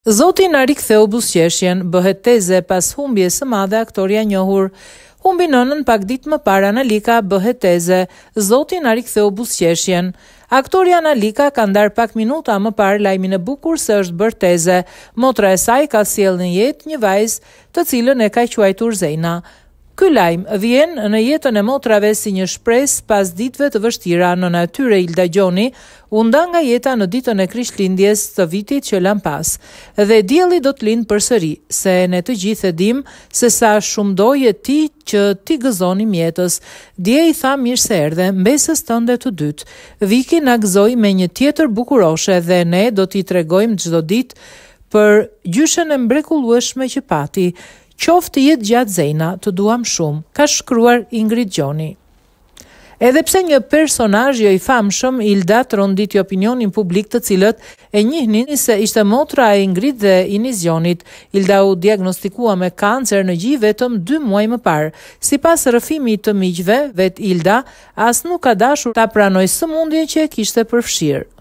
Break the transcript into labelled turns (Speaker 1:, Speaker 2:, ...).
Speaker 1: Zoti na riktheu buzëqeshjen, bëhet teze pas humbjes së madhe aktoria e njohur. Humbi nënën pak ditë më parë Analika, bëhet teze. Zoti na riktheu buzëqeshjen. Aktoria Analika ka ndar pak minuta më parë lajmin e bukur se është bërë teze. Motra e saj ka sjellë në jetë një vajzë, të cilën e ka quajtur Zeina. Ky lajm vjen në jetën e motrave si një shpresë pas ditëve të vështira. Nëna e tyre Ilda Gjoni u nda nga jeta në ditën e Krishtlindjes të vitit që lan pas. Dhe dielli do të lindë përsëri, se ne të gjithë e dim se sa shumë doje ti që ti gëzoni mjetës. Dje i tha mirë se erdhe mbesës tënde të dytë. Viki na gëzoi me një tjetër bukuroshe dhe ne do t'i tregojmë çdo ditë për gjyshen e mrekullueshme që pati. Qoftë jetë gjatë Zeina, të duam shumë, ka shkruar Ingrid Gjoni. Edhe pse një personazh jo i famshëm, Ilda tronditi opinionin publik, të cilët e njihnin se ishte motra e Ingrid dhe Inis Gjonit. Ilda u diagnostikua me kancer në gjë vetëm 2 muaj më parë. Sipas rrëfimit të miqve, vet Ilda as nuk ka dashur ta pranojë sëmundjen që e kishte përfshirë.